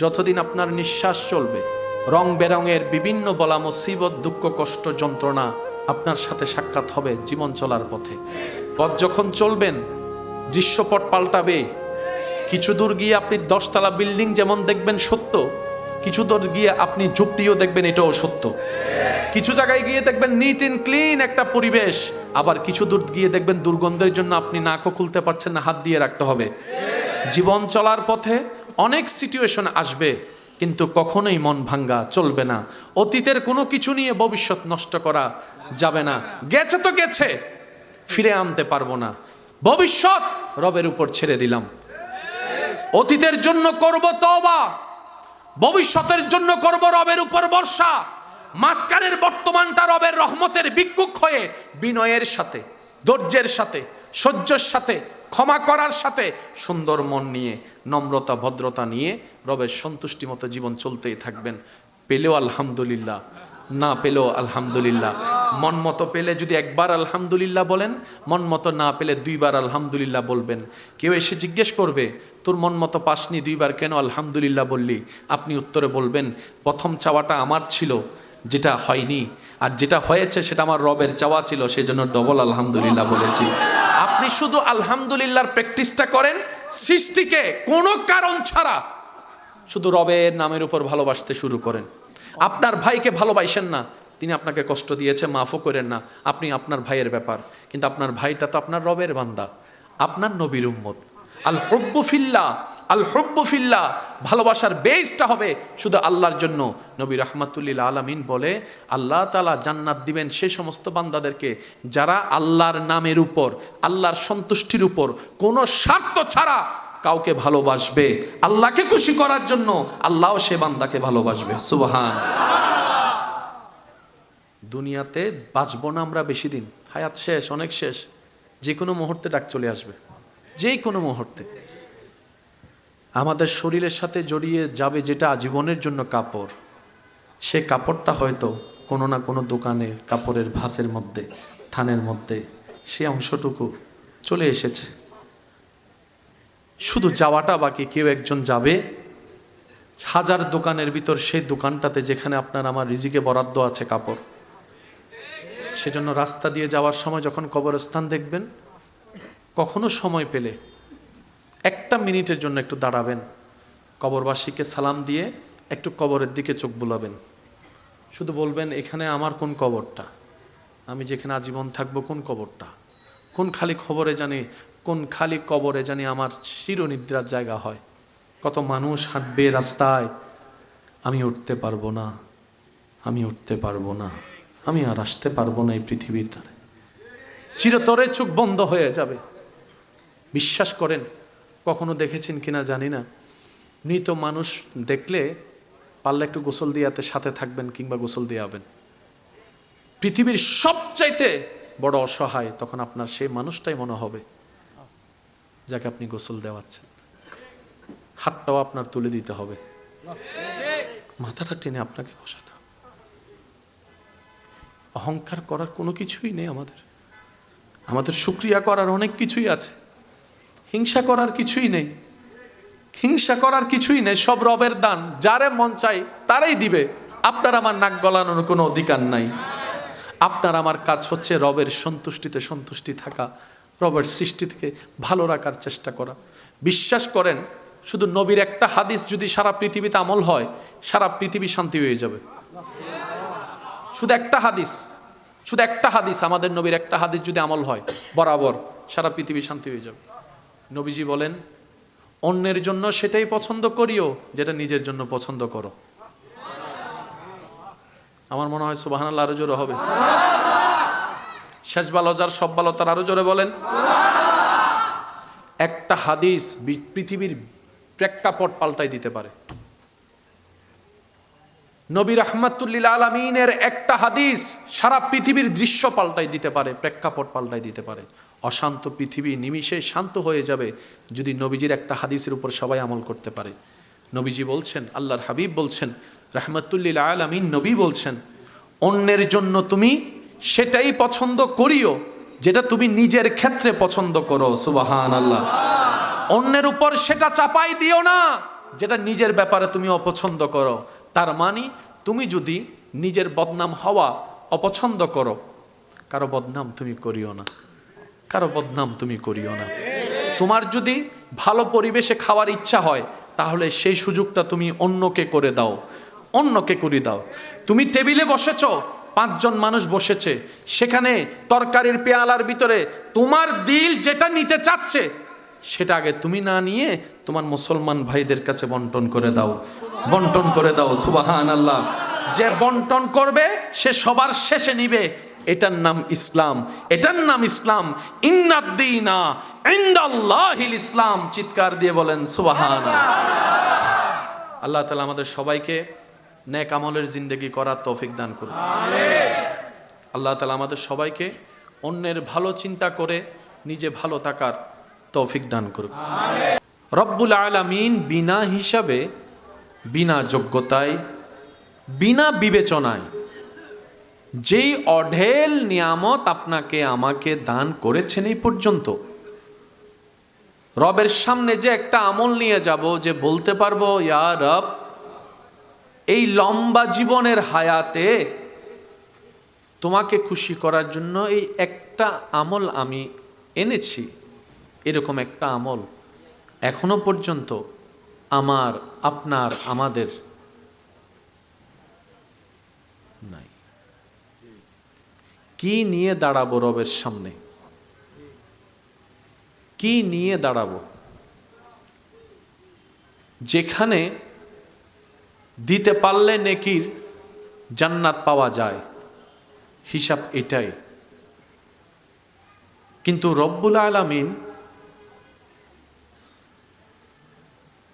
যতদিন আপনার নিঃশ্বাস চলবে, রং বেরঙের বিভিন্ন বলা মুসিবত, দুঃখ, কষ্ট, যন্ত্রণা আপনার সাথে সাক্ষাৎ হবে জীবন চলার পথে। পথ যখন চলবেন, দৃশ্যপট পাল্টাবে। কিছু দূর গিয়ে আপনি 10 তলা বিল্ডিং যেমন দেখবেন সত্য, কিছু দূর গিয়ে আপনি ঝুপড়িও দেখবেন, এটাও সত্য। কিছু জায়গায় গিয়ে দেখবেন নিট এন্ড ক্লিন একটা পরিবেশ, আবার কিছু দূর গিয়ে দেখবেন দুর্গন্ধের জন্য আপনি নাকও খুলতে পারছেন না, হাত দিয়ে রাখতে হবে। জীবন চলার পথে অনেক সিচুয়েশন আসবে, কিন্তু কখনোই মন ভাঙ্গা চলবে না। অতীতের কোনো কিছু নিয়ে ভবিষ্যৎ নষ্ট করা যাবে না। গেছে তো গেছে, ফিরে আনতে পারবো না। ভবিষ্যৎ রবের উপর ছেড়ে দিলাম। অতীতের জন্য করব তওবা, ভবিষ্যতের জন্য করব রবের উপর ভরসা। মাঝখানের বর্তমানটা রবের রহমতের ভিক্ষুক হয়ে বিনয়ের সাথে, ধৈর্যের সাথে, সহ্যের সাথে, ক্ষমা করার সাথে, সুন্দর মন নিয়ে, নম্রতা ভদ্রতা নিয়ে রবের সন্তুষ্টি মতো জীবন চলতেই থাকবেন। পেলেও আলহামদুলিল্লাহ, না পেলেও আলহামদুলিল্লাহ। মন মতো পেলে যদি একবার আলহামদুলিল্লাহ বলেন, মন মতো না পেলে 2 বার আলহামদুলিল্লাহ বলবেন। কেউ এসে জিজ্ঞেস করবে, তোর মন মতো পাসনি, 2 বার কেন আলহামদুলিল্লাহ বললি? আপনি উত্তরে বলবেন, প্রথম চাওয়াটা আমার ছিল, যেটা হয়নি, আর যেটা হয়েছে সেটা আমার রবের চাওয়া ছিল, সেজন্য ডবল আলহামদুলিল্লাহ বলেছি। আপনি শুধু আলহামদুলিল্লাহর প্র্যাকটিসটা করেন, সৃষ্টিকে কোনো কারণ ছাড়া শুধু রবের নামের উপর ভালোবাসতে শুরু করেন। আপনার ভাইকে ভালোবাসেন না, তিনি আপনাকে কষ্ট দিয়েছে, মাফও করেন না, আপনি আপনার ভাইয়ের ব্যাপার, কিন্তু আপনার ভাইটা তো আপনার রবের বান্দা, আপনার নবীর উম্মত। আল হুব্বু ফিল্লাহ, আল হুব্বু ফিল্লাহ, ভালোবাসার বেসটা হবে শুধু আল্লাহর জন্য। নবী রাহমাতুল্লিল আলামিন বলে, আল্লাহ তাআলা জান্নাত দিবেন সেই সমস্ত বান্দাদেরকে যারা আল্লাহর নামের উপর, আল্লাহর সন্তুষ্টির উপর কোনো স্বার্থ ছাড়া কাউকে ভালোবাসবে, আল্লাহকে খুশি করার জন্য, আল্লাহও সে বান্দাকে ভালোবাসবে। সুবহান। দুনিয়াতে বাঁচবো না আমরা বেশি দিন, হায়াত শেষ, অনেক শেষ। যে কোনো মুহূর্তে ডাক চলে আসবে, যে কোনো মুহূর্তে। আমাদের শরীরের সাথে জড়িয়ে যাবে যেটা আজীবনের জন্য কাপড়, সে কাপড়টা হয়তো কোনো না কোনো দোকানে কাপড়ের ভাঁজের মধ্যে, থানের মধ্যে সে অংশটুকু চলে এসেছে, শুধু যাওয়াটা বাকি। কেউ একজন যাবে 1000 দোকানের ভিতর সেই দোকানটাতে যেখানে আপনার আমার রিজিকে বরাদ্দ আছে কাপড়। সেজন্য রাস্তা দিয়ে যাওয়ার সময় যখন কবরস্থান দেখবেন, কখনো সময় পেলে 1 মিনিটের জন্য একটু দাঁড়াবেন, কবরবাসীকে সালাম দিয়ে একটু কবরের দিকে চোখ বুলাবেন, শুধু বলবেন, এখানে আমার কোন কবরটা, আমি যেখানে আজীবন থাকবো কোন কবরটা, কোন খালি খবরে জানি, কোন খালি কবরে জানি আমার চিরনিদ্রার জায়গা হয়। কত মানুষ হাঁটবে রাস্তায়, আমি উঠতে পারবো না, আমি উঠতে পারবো না, আমি আর আসতে পারবো না এই পৃথিবীর ধারে। চিরতরে চোখ বন্ধ হয়ে যাবে। বিশ্বাস করেন, কখনো দেখেছেন কিনা জানি না, মৃত মানুষ দেখলে পারলে একটু গোসল দিয়াতে সাথে থাকবেন, কিংবা গোসল দিয়ে যাবেন। পৃথিবীর সবচাইতে বড় অসহায় তখন আপনার সেই মানুষটাই মনে হবে যাকে আপনি গোসল দেওয়াচ্ছেন। হাতটাও আপনার তুলে দিতে হবে, মাথাটা টেনে আপনাকে বসাতে হবে। অহংকার করার কোনো কিছুই নেই আমাদের, আমাদের শুকরিয়া করার অনেক কিছুই আছে। হিংসা করার কিছুই নেই, হিংসা করার কিছুই নেই, সব রবের দান, যারে মন চাই তারাই দিবে। আপনার আমার নাক গলানোর কোনো অধিকার নাই। আপনার আমার কাজ হচ্ছে রবের সন্তুষ্টিতে সন্তুষ্টি থাকা, রবের সৃষ্টি থেকে ভালো রাখার চেষ্টা করা। বিশ্বাস করেন, শুধু নবীর একটা হাদিস যদি সারা পৃথিবীতে আমল হয়, সারা পৃথিবী শান্তি হয়ে যাবে। শুধু একটা হাদিস, শুধু একটা হাদিস, আমাদের নবীর একটা হাদিস যদি আমল হয় বরাবর, সারা পৃথিবী শান্তি হয়ে যাবে। নবীজি বলেন, অন্যের জন্য সেটাই পছন্দ করিও যেটা নিজের জন্য পছন্দ করো। আমার মনে হয় সুবহানাল্লাহ আরো জোরে হবে। শেষ ভালো যার, সব ভালো তার, আরো জোরে বলেন। একটা হাদিস পৃথিবীর প্রেক্ষাপট পাল্টাই দিতে পারে। নবী রাহমাতুল্লিল আলামিনের একটা হাদিস সারা পৃথিবীর দৃশ্য পাল্টাই দিতে পারে, প্রেক্ষাপট পাল্টাই দিতে পারে। অশান্ত পৃথিবী নিমিষে শান্ত হয়ে যাবে যদি নবীজির একটা হাদিসের উপর সবাই আমল করতে পারে। নবীজি বলছেন, আল্লাহর হাবিব বলছেন, রাহমাতুল্লিল আলামিন নবী বলছেন, অন্যের জন্য তুমি সেটাই পছন্দ করিও যেটা তুমি নিজের ক্ষেত্রে পছন্দ করো। সুবহানাল্লাহ। অন্যের উপর সেটা চাপাই দিও না যেটা নিজের ব্যাপারে তুমি অপছন্দ করো। তার মানে তুমি যদি নিজের বদনাম হওয়া অপছন্দ করো, কারো বদনাম তুমি করিও না, কারো বদনাম তুমি করিও না। তোমার যদি ভালো পরিবেশে খাওয়ার ইচ্ছা হয়, তাহলে সেই সুযোগটা তুমি অন্যকে করে দাও, অন্যকে করে দাও। তুমি টেবিলে বসেছো, 5 জন মানুষ বসেছে, সেখানে তরকারির পেয়ালার ভিতরে তোমার দিল যেটা নিতে চাচ্ছে সেটা আগে তুমি না নিয়ে তোমার মুসলমান ভাইদের কাছে বন্টন করে দাও, বন্টন করে দাও। সুবহানাল্লাহ। যে বন্টন করবে সে সবার শেষে নিবে। এটার নাম ইসলাম, এটার নাম ইসলাম। ইন্নাদ-দীনা ইনদাল্লাহিল ইসলাম। চিৎকার দিয়ে বলেন সুবহানাল্লাহ। আল্লাহ তাআলা আমাদের সবাইকে নেক আমলের জিন্দেগি করার তৌফিক দান করুন। আমিন। আল্লাহ তাআলা আমাদের সবাইকে অন্যের ভালো চিন্তা করে নিজে ভালো থাকার তৌফিক দান করুন। আমিন। রব্বুল আলামিন বিনা হিসাবে, বিনা যোগ্যতায়, বিনা বিবেচনায় যেই অঢেল নিয়ামত আপনাকে আমাকে দান করেছেন এই পর্যন্ত, রবের সামনে যে একটা আমল নিয়ে যাব, যে বলতে পারবো ইয়া রব, এই লম্বা জীবনের হায়াতে তোমাকে খুশি করার জন্য এই একটা আমল আমি এনেছি, এরকম একটা আমল এখনো পর্যন্ত আমার, আপনার, আমাদের নাই। কি নিয়ে দাঁড়াবো রবের সামনে? কি নিয়ে দাঁড়াবো? যেখানে দিতে পারলে নেকির জান্নাত পাওয়া যায়, হিসাব এটাই। কিন্তু রব্বুল আলামিন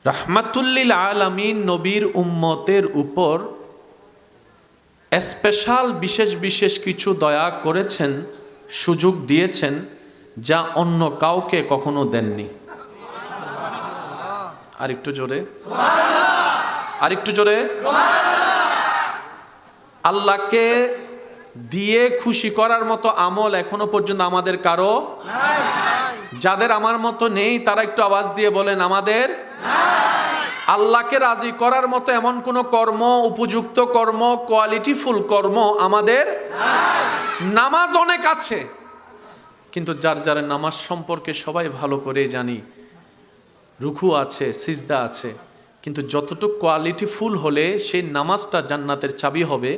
রাহমাতুল্লিল আলামিন নবীর উম্মতের উপর স্পেশাল বিশেষ বিশেষ কিছু দয়া করেছেন, সুযোগ দিয়েছেন, যা অন্য কাউকে কখনো দেননি। আরেকটু জোরে, আরেকটু জোরে। আল্লাহকে দিয়ে খুশি করার মতো আমল এখনো পর্যন্ত আমাদের কারো নাই। যাদের আমার মতো নেই তারা একটু আওয়াজ দিয়ে বলেন আমাদের নাই। আল্লাহকে রাজি করার মতো এমন কোন কর্ম, উপযুক্ত কর্ম, কোয়ালিটিফুল কর্ম আমাদের নাই। নামাজ অনেক আছে, কিন্তু যার যার নামাজ সম্পর্কে সবাই ভালো করে জানি, রুকু আছে, সিজদা আছে, কিন্তু যতটুকু কোয়ালিটিফুল হলে সেই নামাজটা জান্নাতের চাবি হবে,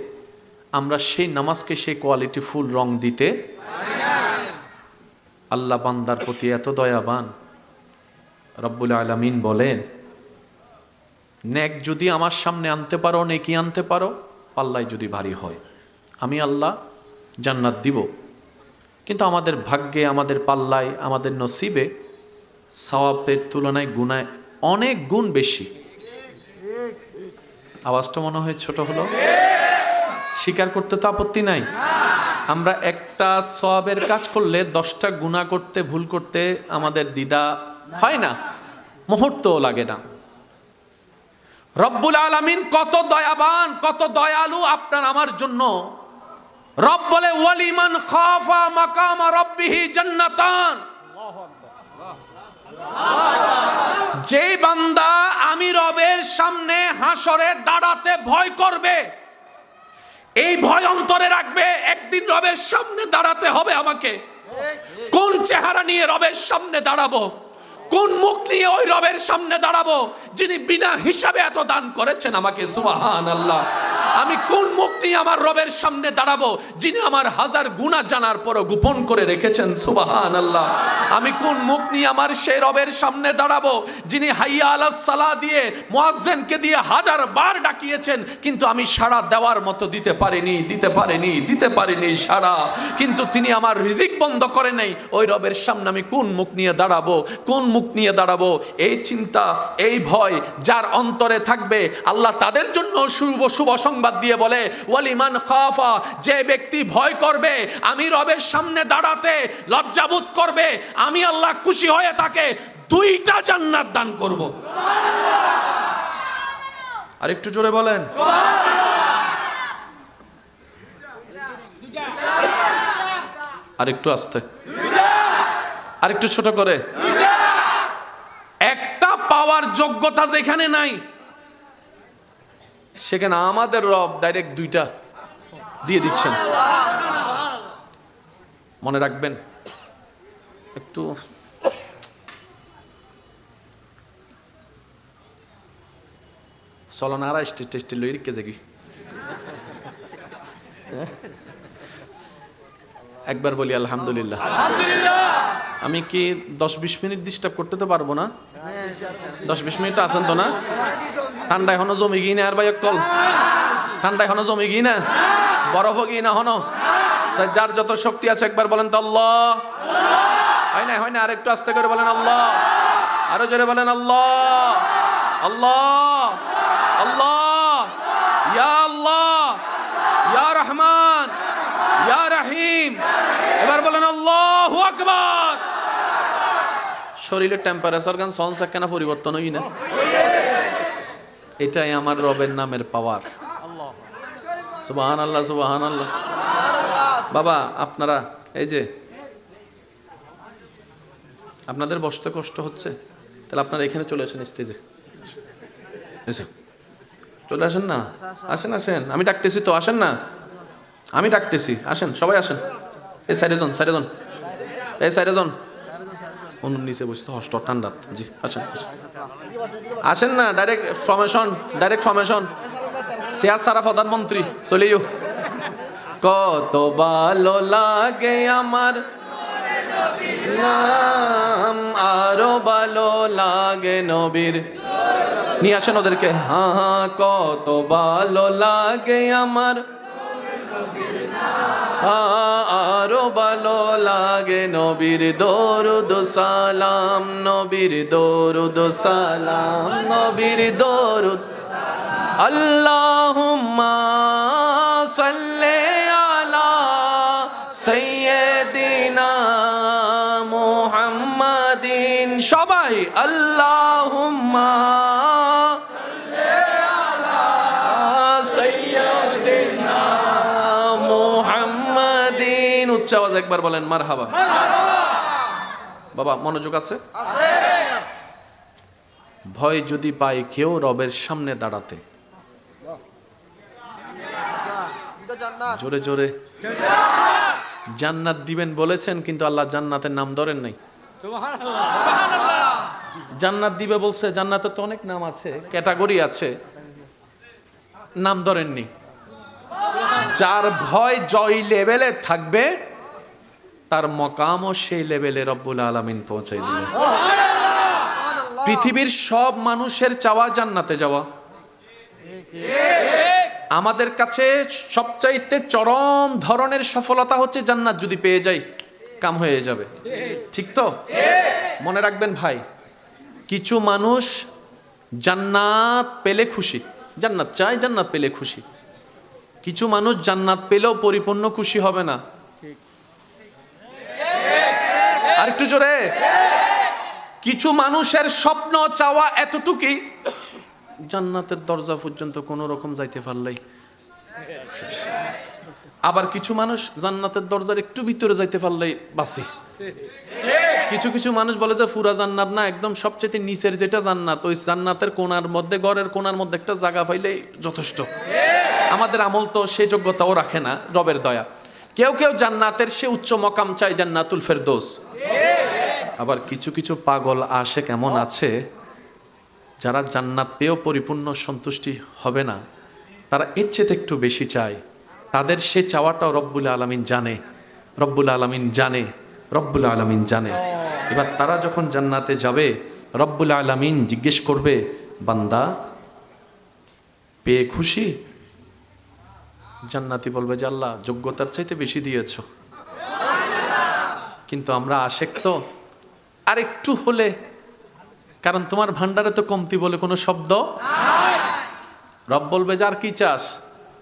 আমরা সেই নামাজকে সেই কোয়ালিটিফুল রং দিতে পারি না। আল্লাহ বান্দার প্রতি এত দয়াবান। রব্বুল আলামিন বলেন, নেক যদি আমার সামনে আনতে পারো, নেকি আনতে পারো, পাল্লায় যদি ভারী হয়, আমি আল্লাহ জান্নাত দিব। কিন্তু আমাদের ভাগ্যে, আমাদের পাল্লায়, আমাদের নসিবে সওয়াবের তুলনায় গুনাহ অনেক গুণ বেশি। আওয়াজটা মনে হয় ছোট হলো, স্বীকার করতে তো আপত্তি নাই। আমরা একটা সওয়াবের কাজ করলে 10টা গুনাহ করতে, ভুল করতে আমাদের দ্বিধা হয় না, মুহূর্তও লাগে না। রব্বুল আলামিন কত দয়াবান, কত দয়ালু আপনার আমার জন্য। রব বলে, ওয়ালিমান খাফা মাকাম রাব্বিহি জান্নাতান। যে বান্দা আমি রবের সামনে হাসরে দাঁড়াতে ভয় করবে, এই ভয় অন্তরে রাখবে, একদিন রবের সামনে দাঁড়াতে হবে আমাকে। কোন চেহারা নিয়ে রবের সামনে দাঁড়াবো? কোন মুখ নিয়ে ওই রবের সামনে দাঁড়াবো যিনি বিনা হিসাবে এত দান করেছেন আমাকে? সুবহানাল্লাহ। আমি কোন মুখ নিয়ে আমার রবের সামনে দাঁড়াবো যিনি আমার হাজার গুনাহ জানার পরও গোপন করে রেখেছেন? সুবহানাল্লাহ। আমি কোন মুখ নিয়ে আমার সেই রবের সামনে দাঁড়াবো যিনি হাইয়া আলাস সালাহ দিয়ে, মুয়াজ্জিনকে দিয়ে 1000 বার ডাকিয়েছেন, কিন্তু আমি সাড়া দেওয়ার মতো দিতে পারিনি সাড়া, কিন্তু তিনি আমার রিজিক বন্ধ করে নাই। ওই রবের সামনে আমি কোন মুখ নিয়ে দাঁড়াবো, কোন মুখ নিয়ে দাঁড়াবো? এই চিন্তা, এই ভয় যার অন্তরে থাকবে, আল্লাহ তাদের জন্য শুভ সংবাদ দিয়ে বলে, ওয়ালিমান খাফা, যে ব্যক্তি ভয় করবে আমি রবের সামনে দাঁড়াতে, লজ্জাবোধ করবে, আমি আল্লাহ খুশি হয়ে তাকে 2টা জান্নাত দান করব। আর একটু জোরে বলেন। আর একটু আস্তে, আর একটু ছোট করে। একটা পাওয়া পাওয়ার যোগ্যতা যেখানে নাই, সেখানে আমাদের রব ডাইরেক্ট দুইটা দিয়ে দিচ্ছেন। মনে রাখবেন, একটু চলো না, আর টেস্টে লই রেখে যাবি। একবার বলি আলহামদুলিল্লাহ। আমি কি 10-20 মিনিট ডিস্টার্ব করতে তো পারবো না? 10-20 মিনিট আছেন তো না? ঠান্ডা এখনো জমে গিয়ে না আর ভাই কল, ঠান্ডা এখনো জমে গিয়ে না, বরফও গিয়ে না হনো। যার যত শক্তি আছে একবার বলেন তো আল্লাহ। হয় না, আর একটু আস্তে করে বলেন আল্লাহ, আরো জোরে বলেন আল্লাহ, আল্লাহ, আল্লাহ, ইয়া আল্লাহ, ইয়া রহমান, ইয়া রহিম। এবার বলেন আল্লাহু আকবার। শরীরের টেম্পারেচার গান সনসা কেন পরিবর্তন হই না? এটাই আমার রবের নামের পাওয়ার। সুবহানাল্লাহ, সুবহানাল্লাহ। বাবা আপনারা এই যে আপনাদের বসতে কষ্ট হচ্ছে, তাহলে আপনারা এখানে চলে আসেন স্টেজে, চলে আসেন না, আসেন আসেন, আমি ডাকতেছি তো, আসেন না, আমি ডাকতেছি, আসেন সবাই আসেন। এই সাইডে জন, সাইডে জন, এই সাইডে জন, অনুর নিচে বসতে হষ্ট ঠান্ডা। জি আসেন, আসেন না, ডাইরেক্ট ফরমেশন, ডাইরেক্ট ফরমেশন। সিয়া সারা প্রধানমন্ত্রী চলিও। কত ভালো লাগে আমার নাম, আরো ভালো লাগে নবীর। নিয়ে আসেন ওদেরকে। হ্যাঁ, কত ভালো লাগে আমার, আরো ভালো লাগে নবীর দরুদ সালাম, নবীর দরুদ সালাম, নবীর দরুদ। আল্লাহুম্মা সাল্লি আলা সাইয়্যিদিনা মুহাম্মাদিন। সবাই আল্লাহুম্মা সাল্লি আলা সাইয়্যিদিনা মুহাম্মাদিন। উচ্চ আওয়াজ একবার বলেন মারহাবা। বাবা মনোযোগ আছে? ভয় যদি পায় কেউ রবের সামনে দাঁড়াতে, জোরে জোরে জান্নাত দিবেন বলেছেন, কিন্তু আল্লাহ জান্নাতের নাম ধরেন নাই। জান্নাত দিবে বলছে, জান্নাতের তো অনেক নাম আছে, ক্যাটাগরি আছে, নাম ধরেননি। যার ভয় জয় লেভেলে থাকবে তার মকামও সেই লেভেলে রব্বুল আলামিন পৌঁছাই দিবেন। পৃথিবীর সব মানুষের চাওয়া জান্নাতে যাওয়া, আমাদের কাছে সবচাইতে চরম ধরনের সফলতা হচ্ছে জান্নাত যদি পেয়ে যাই, কাম হয়ে যাবে। ঠিক তো? মনে রাখবেন ভাই, কিছু মানুষ জান্নাত পেলে খুশি, জান্নাত চায়, জান্নাত পেলে খুশি। কিছু মানুষ জান্নাত পেলেও পরিপূর্ণ খুশি হবে না। আর একটু জোরে। কিছু মানুষের স্বপ্ন চাওয়া এতটুকুই, জান্নাতের দরজা পর্যন্ত কোন রকম যাইতে পারলেই। আবার কিছু মানুষ জান্নাতের দরজার একটু ভিতরে যাইতে পারলেই বাসি। কিছু কিছু মানুষ বলে যে পুরা জান্নাত না, একদম সবচেয়ে নিচের যেটা জান্নাত, ওই জান্নাতের কোণার মধ্যে, ঘরের কোণার মধ্যে একটা জায়গা পাইলেই যথেষ্ট। আমাদের আমল তো সেই যোগ্যতাও রাখে না, রবের দয়া। কেউ কেউ জান্নাতের সে উচ্চ মকাম চায়, জান্নাতুল ফেরদৌস। আবার কিছু কিছু পাগল আশে কেমন আছে, যারা জান্নাত পেয়েও পরিপূর্ণ সন্তুষ্টি হবে না, তারা এর চেয়ে একটু বেশি চায়। তাদের সে চাওয়াটাও রব্বুল আলামিন জানে, রব্বুল আলামিন জানে, রব্বুল আলামিন জানে। এবার তারা যখন জান্নাতে যাবে, রব্বুল আলামিন জিজ্ঞেস করবে, বান্দা পেয়ে খুশি? জান্নাতি বলবে যে আল্লাহ যোগ্যতার চাইতে বেশি দিয়েছ, কিন্তু আমরা আশেক তো, আর একটু হলে, কারণ তোমার ভান্ডারে তো কমতি বলে কোনো শব্দ। রব বলবে যে আর কি চাস?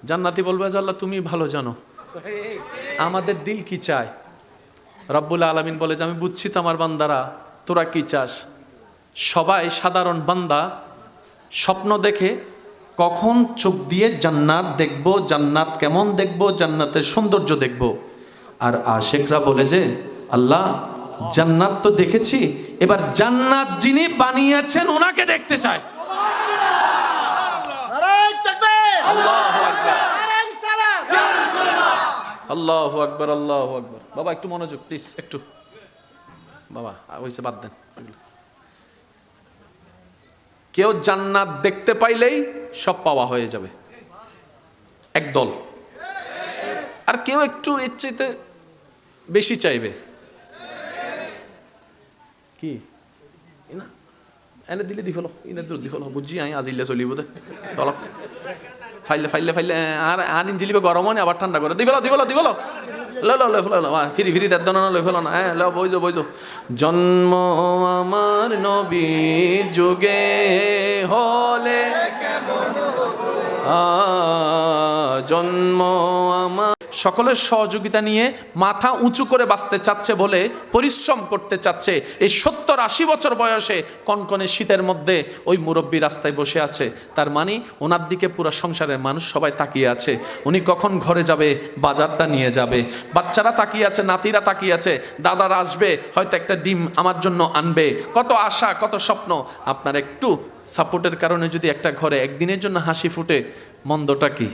জান্নাতি বলবে যে আল্লাহ তুমি ভালো জানো আমাদের দিল কি চায়। রব্বুল আলামিন বলে যে আমি বুঝছি তো আমার বান্দারা তোরা কি চাস। সবাই সাধারণ বান্দা স্বপ্ন দেখে কখন চোখ দিয়ে জান্নাত দেখব, জান্নাত কেমন দেখব, জান্নাতের সৌন্দর্য দেখব। আর আশেকরা বলে যে আল্লাহ জান্নাত তো দেখেছি, এবার জান্নাত যিনি বানিয়েছেন ওনাকে দেখতে চায়। আল্লাহু আকবার, আল্লাহু আকবার, আল্লাহু আকবার। বাবা একটু মনোযোগ প্লিজ, একটু বাবা ওইসে বাদ দেন। কেউ জান্নাত দেখতে পাইলেই সব পাওয়া হয়ে যাবে, একদল। আর কেউ একটু এর চাইতে বেশি চাইবে। কি না এনে দিলে দি হলো, ইনে দূর দি হলো, বুঝছি আমি আজিলে চলিব দে, চল ফাইলে ফাইলে ফাইলে আর আনিন দিলিবে গরম হয় আবার ঠান্ডা করে দিবলো দিবলো দিবলো ফিরি ফিরি দেড় দানা লই ফেলো না। হ্যাঁ লো বইজো বইজো। জন্ম আমার নবীর যুগে হলে জন্ম আমার। সকলের সহযোগিতা নিয়ে মাথা উঁচু করে বাঁচতে চাচ্ছে বলে পরিশ্রম করতে চাচ্ছে। এই 70-80 বছর বয়সে কনকনে শীতের মধ্যে ওই মুরব্বী রাস্তায় বসে আছে। তার মানে ওনার দিকে পুরো সংসারের মানুষ সবাই তাকিয়ে আছে, উনি কখন ঘরে যাবে, বাজারটা নিয়ে যাবে। বাচ্চারা তাকিয়ে আছে, নাতিরা তাকিয়ে আছে, দাদারা আসবে, হয়তো একটা ডিম আমার জন্য আনবে। কত আশা, কত স্বপ্ন। আপনার একটু সাপোর্টের কারণে যদি একটা ঘরে একদিনের জন্য হাসি ফুটে, মন্দটা কি?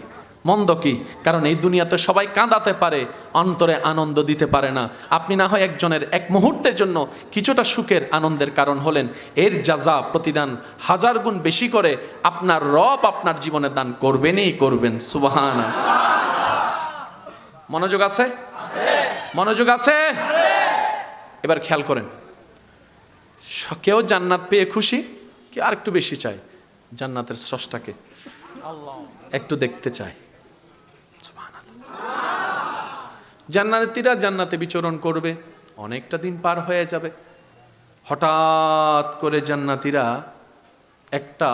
মন্দ কি? কারণ এই দুনিয়াতে সবাই কাঁদাতে পারে, অন্তরে আনন্দ দিতে পারে না। আপনি না হয় একজনের এক মুহূর্তের জন্য কিছুটা সুখের আনন্দের কারণ হলেন, এর যাজা প্রতিদান 1000 গুণ বেশি করে আপনার রব আপনার জীবনে দান করবেনই করবেন। সুবহানাল্লাহ। মনোযোগ আছে? মনোযোগ আছে? এবার খেয়াল করেন, কেউ জান্নাত পেয়ে খুশি, কেউ আর একটু বেশি চায়, জান্নাতের স্রষ্টাকে একটু দেখতে চায়। জান্নাতীরা জান্নাতে বিচরণ করবে, অনেকটা দিন পার হয়ে যাবে। হঠাৎ করে জান্নাতীরা একটা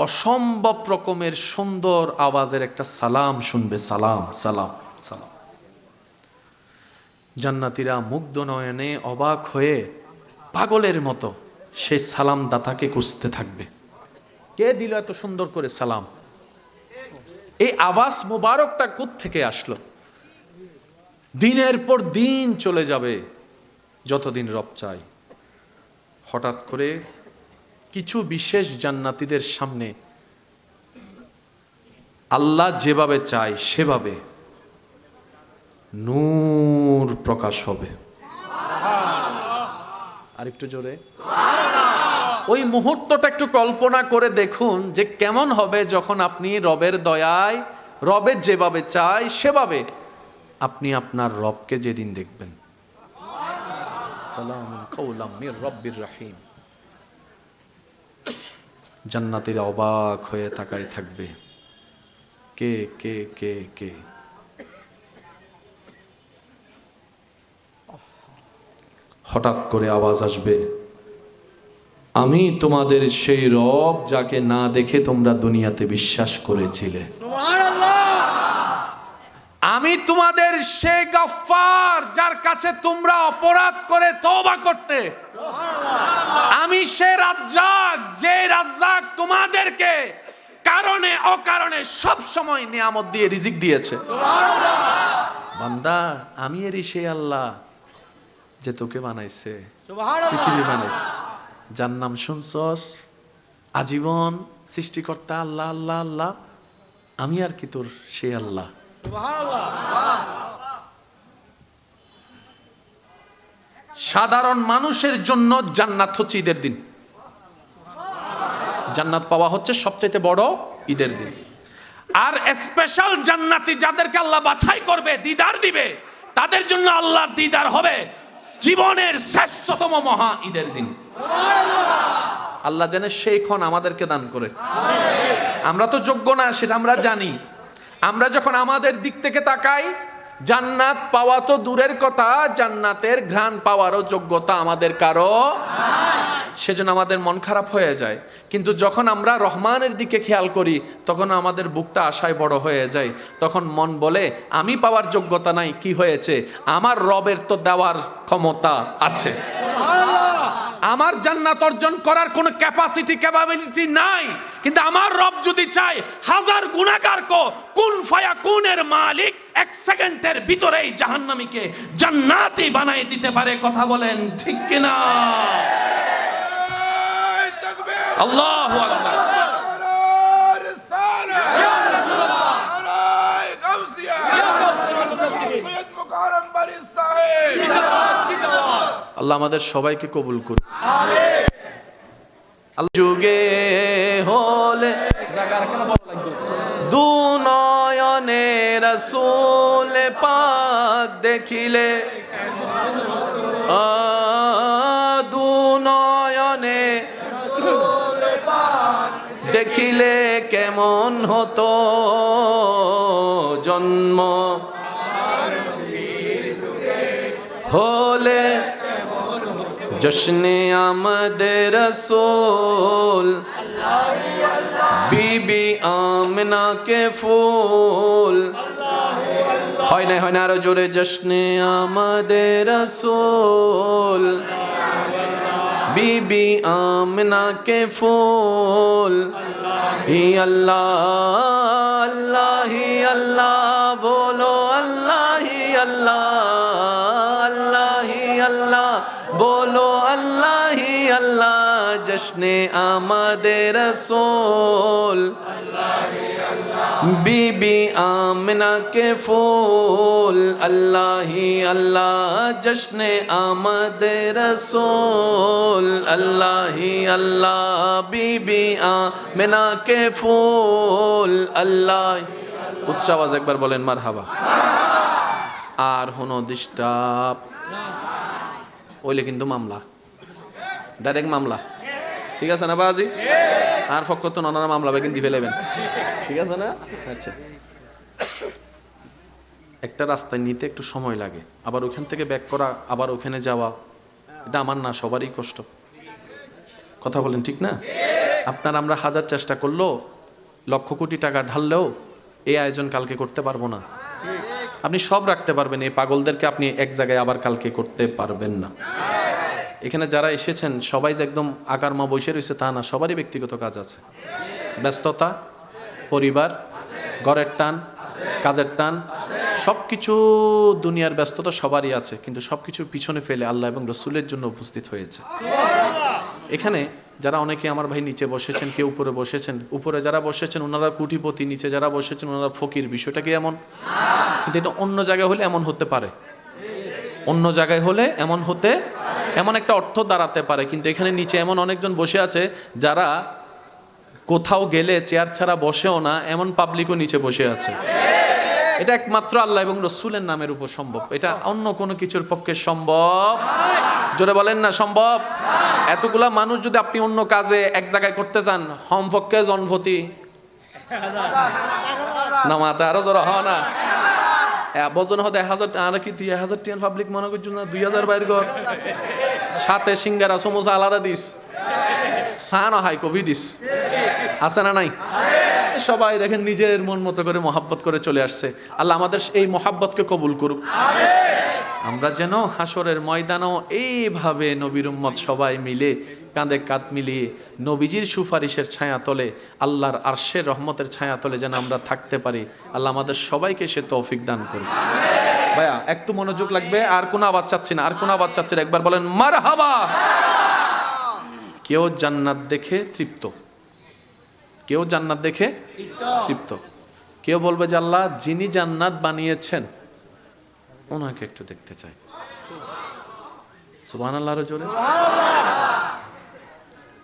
অসম্ভব রকমের সুন্দর আওয়াজের একটা সালাম শুনবে। সালাম সালাম সালাম। জান্নাতীরা মুগ্ধ নয়নে অবাক হয়ে পাগলের মতো সেই সালাম দাতাকে খুঁজতে থাকবে। কে দিল এত সুন্দর করে সালাম? এই আওয়াজ মুবারকটা কোত্থেকে আসলো? দিনের পর দিন চলে যাবে, যতদিন রব চাই। হঠাৎ করে কিছু বিশেষ জান্নাতীদের সামনে আল্লাহ যেভাবে চায় সেভাবে নূর প্রকাশ হবে। আরেকটু জোরে। ওই মুহূর্তটা একটু কল্পনা করে দেখুন যে কেমন হবে যখন আপনি রবের দয়ায়, রবের যেভাবে চায় সেভাবে আপনি আপনার রবকে যেদিন দেখবেন। সালামুন কাওলাম মির রব্বির রহিম। জান্নাতীরা অবাক হয়ে তাকায় থাকবে, কে কে কে কে। হঠাৎ করে আওয়াজ আসবে, আমি তোমাদের সেই রব যাকে না দেখে তোমরা দুনিয়াতে বিশ্বাস করেছিলে। আমি তোমাদের সেই গফফার যার কাছে তোমরা অপরাধ করে তওবা করতে। আমি সেই রাজ্জাক, যে রাজ্জাক তোমাদেরকে কারণে অকারণে সব সময় নিয়ামত দিয়ে রিজিক দিয়েছে। বান্দা, আমি এরই সেই আল্লাহ যে তোকে বানাইছে, পৃথিবী বানাইছে। যার নাম শুনছস আজীবন, সৃষ্টিকর্তা আল্লাহ আল্লাহ আল্লাহ। আমি আর কি তোর সেই আল্লাহ। সাধারণ মানুষের জন্য জান্নাত হচ্ছে ঈদের দিন। জান্নাত পাওয়া হচ্ছে সবচেয়ে বড় ঈদের দিন। আর স্পেশাল জান্নাতি যাদেরকে আল্লাহ বাছাই করবে, দিদার দিবে, তাদের জন্য আল্লাহর দিদার হবে জীবনের শ্রেষ্ঠতম মহা ঈদের দিন। আল্লাহ জানে সেই ক্ষণ আমাদেরকে দান করে। আমরা তো যোগ্য না সেটা আমরা জানি। আমরা যখন আমাদের দিক থেকে তাকাই, জান্নাত পাওয়া তো দূরের কথা, জান্নাতের ঘ্রাণ পাওয়ারও যোগ্যতা আমাদের কারো, সেজন্য আমাদের মন খারাপ হয়ে যায়। কিন্তু যখন আমরা রহমানের দিকে খেয়াল করি, তখন আমাদের বুকটা আশায় বড় হয়ে যায়। তখন মন বলে আমি পাওয়ার যোগ্যতা নাই, কি হয়েছে, আমার রবের তো দেওয়ার ক্ষমতা আছে। আমার জান্নাত অর্জন করার কোনো ক্যাপাবিলিটি নাই, কিন্তু আমার রব যদি চায় 1000 গুনাহগার কো কুন ফায়াকুনের মালিক 1 সেকেন্ডের ভিতরেই জাহান্নামীকে জান্নাতি বানাই দিতে পারে। কথা বলেন ঠিক কিনা? আল্লাহু আকবার। আল্লাহ আমাদের সবাইকে কবুল করুন। যুগে হলে দু নয়নে রাসূল পাক দেখিলে, দু নয়নে দেখিলে কেমন হতো জন্ম, হলে জশ্নে আমদে রসূল, বিবি আমিনা কে ফুল। হয় না আরো জোরে, জশ্নে আমদে রসূল, বিবি আমিনা কে ফুল। হি আল্লাহ আল্লাহ হি আল্লাহ, বলো আল্লাহ হি আল্লাহ, আল্লাহ হি আল্লাহ, বলো আল্লাহ হি আল্লাহ। জশ্নে আমদে রসূল, বিবি আমিনা কে ফুল। আল্লাহ হি আল্লাহ, জশ্নে আমদে রসূল, আল্লাহ হি আল্লাহ, বিবি আমিনা কে ফুল। আল্লাহ, উচ্চ আওয়াজ একবার বলেন মারহাবা। আর হনো ডিস্টার্ব ওইলে কিন্তু মামলা, ডাইরেক্ট মামলা, ঠিক আছে না বাজি? আর ফক্কর তো নানা মামলা কিন্তু ফেলেবেন, ঠিক আছে না? আচ্ছা, একটা রাস্তায় নিতে একটু সময় লাগে, আবার ওখান থেকে ব্যাক করা, আবার ওখানে যাওয়া, এটা আমার না সবারই কষ্ট। কথা বলেন ঠিক না? আপনার আমরা হাজার চেষ্টা করলেও, লক্ষ কোটি টাকা ঢাললেও এই আয়োজন কালকে করতে পারবো না। আপনি সব রাখতে পারবেন, এই পাগলদেরকে আপনি এক জায়গায় আবার কালকে করতে পারবেন না। এখানে যারা এসেছেন সবাই যে একদম আকার মা বসে রয়েছে তা না, সবারই ব্যক্তিগত কাজ আছে, ব্যস্ততা, পরিবার, ঘরের টান, কাজের টান, সব কিছু দুনিয়ার ব্যস্ততা সবারই আছে, কিন্তু সব কিছুর পিছনে ফেলে আল্লাহ এবং রসুলের জন্য উপস্থিত হয়েছে। এখানে যারা অনেকে আমার ভাই নিচে বসেছেন, কেউ উপরে বসেছেন, উপরে যারা বসেছেন ওনারা কোটিপতি, নিচে যারা বসেছেন ওনারা ফকির। বিষয়টা কি এমন? কিন্তু এটা অন্য জায়গায় হলে এমন হতে পারে, অন্য জায়গায় হলে এমন হতে, এমন একটা অর্থ দাঁড়াতে পারে। কিন্তু এখানে নিচে এমন অনেকজন বসে আছে যারা কোথাও গেলে চেয়ার ছাড়া বসেও না, এমন পাবলিকও নিচে বসে আছে। এটা একমাত্র আল্লাহ এবং রসুলের নামের উপর সম্ভব, এটা অন্য কোনো কিছুর পক্ষে সম্ভব। জোরে বলেন না সম্ভব? এতগুলা মানুষ যদি আপনি অন্য কাজে এক জায়গায় করতে চান, হম পক্ষে জনপতি না মাথা আরো জোর হ না, বজন হতে 1000 আর কি 1000 টিয়ান পাবলিক মনে করছো না, 2000 বাইর ঘর, সাথে সিঙ্গারা সমোসা আলাদা দিস, সানা হাই কফি দিস, আছে না নাই? সবাই দেখেন নিজের মন মতো করে মহাব্বত করে চলে আসছে। আল্লাহ আমাদের এই মহাব্বতকে কবুল করুক। আমরা যেন হাসরের ময়দানেও এইভাবে নবীর উম্মত সবাই মিলে কাঁধে কাঁধ মিলিয়ে নবীজির সুপারিশের ছায়া তলে, আল্লাহর আরশের রহমতের ছায়া তলে যেন আমরা থাকতে পারি। আল্লাহ আমাদের সবাইকে সে তৌফিক দান করুক। ভাইয়া একটু মনোযোগ লাগবে, আর কোনো আওয়াজ চাচ্ছি না, আর কোনো আওয়াজ চাচ্ছি না, একবার বলেন মারহাবা। কেউ জান্নাত দেখে তৃপ্ত, কেউ জান্নাত দেখে তৃপ্ত, কেউ বলবে যে আল্লাহ যিনি জান্নাত বানিয়েছেন ওনাকে একটু দেখতে চাই। সুবহানাল্লাহর জোরে।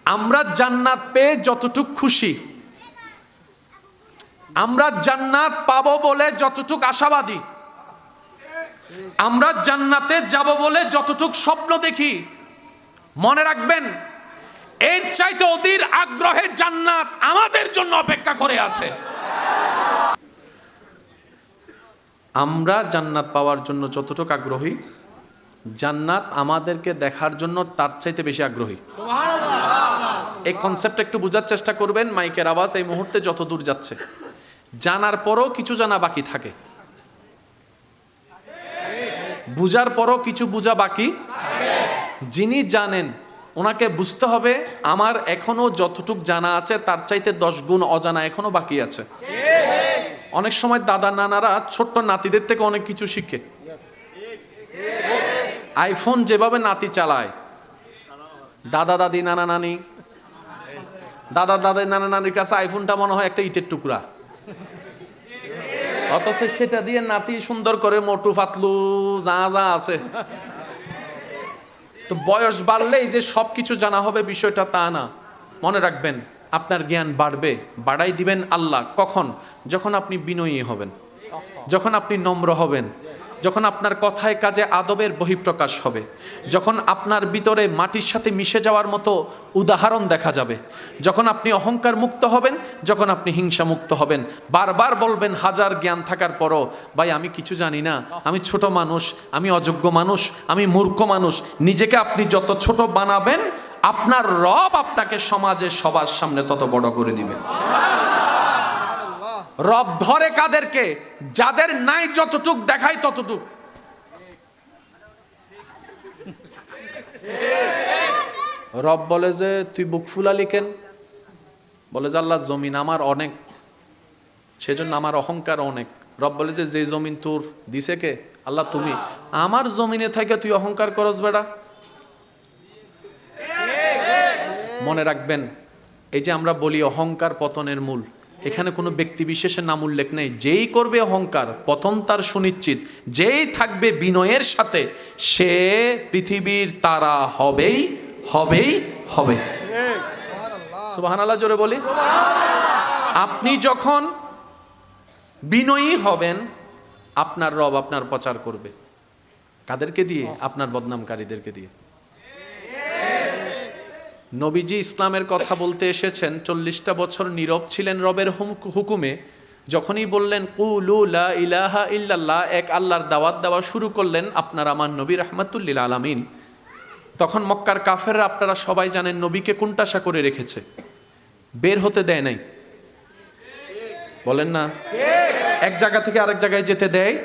আমরা জান্নাত পেয়ে যতটুক খুশি, আমরা জান্নাত পাবো বলে যতটুক আশাবাদী, আমরা জান্নাতে যাব বলে যতটুক স্বপ্ন দেখি, মনে রাখবেন এর চাইতে অধীর আগ্রহে জান্নাত আমাদের জন্য অপেক্ষা করে আছে। আমরা জান্নাত পাওয়ার জন্য যতটুকু আগ্রহী, জান্নাত আমাদেরকে দেখার জন্য তার চাইতে বেশি আগ্রহী। এই কনসেপ্টটা একটু বোঝার চেষ্টা করবেন। মাইকের আওয়াজ এই মুহূর্তে যত দূর যাচ্ছে, জানার পরও কিছু জানা বাকি থাকে, বুঝার পরও কিছু বুঝা বাকি। যিনি জানেন ওনাকে বুঝতে হবে আমার এখনো যতটুক জানা আছে তার চাইতে 10 গুণ অজানা এখনো বাকি আছে। অনেক সময় দাদা নানারা ছোট্ট নাতিদের থেকে অনেক কিছু শিখে। আইফোন যেভাবে নাতি চালায়, দাদা দাদি নানা নানি দাদা দাদা নানা নানির কাছে আইফোনটা মনে হয় একটা ইটের টুকরা, অথচ সেটা দিয়ে নাতি সুন্দর করে মোটু ফাতলু যা যা আছে। তো বয়স বাড়লেই যে সবকিছু জানা হবে বিষয়টা তা না। মনে রাখবেন, আপনার জ্ঞান বাড়বে, বাড়াই দিবেন আল্লাহ। কখন? যখন আপনি বিনয়ী হবেন, যখন আপনি নম্র হবেন, যখন আপনার কথায় কাজে আদবের বহিঃপ্রকাশ হবে, যখন আপনার ভিতরে মাটির সাথে মিশে যাওয়ার মতো উদাহরণ দেখা যাবে, যখন আপনি অহংকার মুক্ত হবেন, যখন আপনি হিংসা মুক্ত হবেন। বারবার বলবেন হাজার জ্ঞান থাকার পরও, ভাই আমি কিছু জানি না, আমি ছোট মানুষ, আমি অযোগ্য মানুষ, আমি মূর্খ মানুষ। নিজেকে আপনি যত ছোট বানাবেন, আপনার রব আপনাকে সমাজে সবার সামনে তত বড় করে দিবেন। রব ধরে কাদেরকে? যাদের নাই যতটুক দেখায় ততটুক। রব বলে যে তুই বুক ফুলালি কেন? বলে যে আল্লাহ জমিন আমার অনেক, সেজন্য আমার অহংকার অনেক। রব বলে যে যে জমিন তোর দিছে কে? আল্লাহ তুমি। আমার জমিনে থেকে তুই অহংকার করস বেড়া। মনে রাখবেন, এই যে আমরা বলি অহংকার পতনের মূল, এখানে কোনো ব্যক্তি বিশেষের নাম উল্লেখ নেই। যেই করবে অহংকার, পতন তার সুনিশ্চিত। যেই থাকবে বিনয়ের সাথে, সে পৃথিবীর তারা হবেই হবেই হবে। সুবহানাল্লাহ জোরে বলি। আপনি যখন বিনয়ী হবেন, আপনার রব আপনার প্রচার করবে। কাদেরকে দিয়ে? আপনার বদনামকারীদেরকে দিয়ে। নবীজি ইসলামের কথা বলতে এসেছেন, 40টা বছর নীরব ছিলেন রবের হুকুমে। যখনই বললেন কুলু লা ইলাহা ইল্লাল্লাহ, এক আল্লাহর দাওয়াত দেওয়া শুরু করলেন, আপনার আমার নবী রাহমাতুল লিল আলামিন, তখন মক্কার কাফেররা, আপনারা সবাই জানেন, নবীকে কোণঠাসা করে রেখেছে, বের হতে দেয় নাই। বলেন না? এক জায়গা থেকে আরেক জায়গায় যেতে দেয়।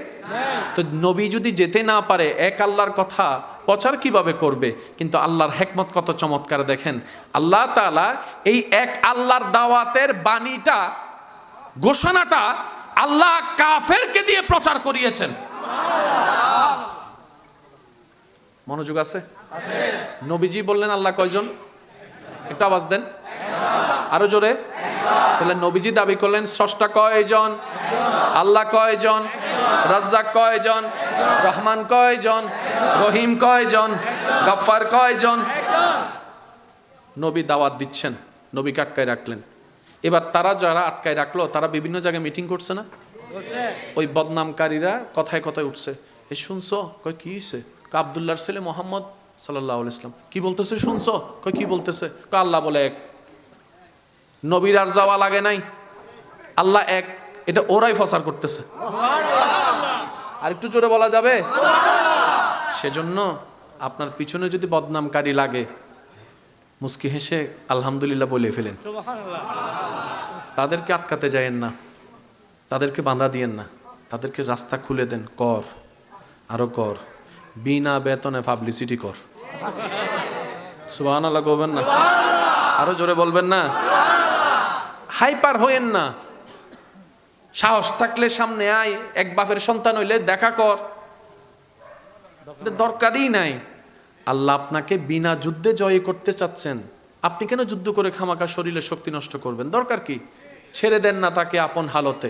তো নবী যদি যেতে না পারে, এক আল্লাহর কথা প্রচার কিভাবে করবে? কিন্তু আল্লাহর হিকমত কত চমৎকার দেখেন। আল্লাহ তাআলা এই এক আল্লাহর দাওয়াতের বাণীটা, ঘোষণাটা আল্লাহ কাফেরকে দিয়ে প্রচার করিয়েছেন। মনোযোগ আছে? নবীজি বললেন আল্লাহ কয়জন? একটা আওয়াজ দেন, আরো জোরে। তাহলে নবীজি দাবি করলেন স্রষ্টা কয়জন? আল্লাহ কয়জন? রাজ্জাক কয়জন? রহমান কয়জন? রহিম কয়জন? গফফার কয়জন? নবী দাওয়াত দিচ্ছেন, নবীকে আটকায় রাখলেন। এবার তারা যারা আটকায় রাখলো, তারা বিভিন্ন জায়গায় মিটিং করছে না? ওই বদনামকারীরা কথায় কথায় উঠছে, এই শুনছো? কয় কি হইছে? আব্দুল্লাহর ছেলে মোহাম্মদ সাল্লাল্লাহু আলাইহি ওয়াসাল্লাম কি বলতেছে শুনছো? কয় কি বলতেছে? কয় আল্লাহ বলে এক। নবীর আর যাওয়া লাগে নাই, আল্লাহ এক। এটা ওরাই প্রচার করতেছে। আর একটু জোরে বলা যাবে? সেজন্য আপনার পিছনে যদি বদনামকারী লাগে, মুস্কি হেসে আলহামদুলিল্লাহ বলে ফেলেন। তাদেরকে আটকাতে যায়েন না, তাদেরকে বাধা দিয়েন না, তাদেরকে রাস্তা খুলে দেন। কর, আরো কর, বিনা বেতনে পাবলিসিটি কর। সুবহানাল্লাহ বলবেন না? আরো জোরে বলবেন না? হাইপার হইেন না। সাহস থাকলে সামনে আয়, এক বাপের সন্তান হইলে দেখা কর, দরকারই নাই। আল্লাহ আপনাকে বিনা যুদ্ধে জয় করতে চাচ্ছেন। আপনি কেন যুদ্ধ করে খামাকা শরীরে শক্তি নষ্ট করবেন? দরকার কি? ছেড়ে দেন না তাকে আপন হালতে।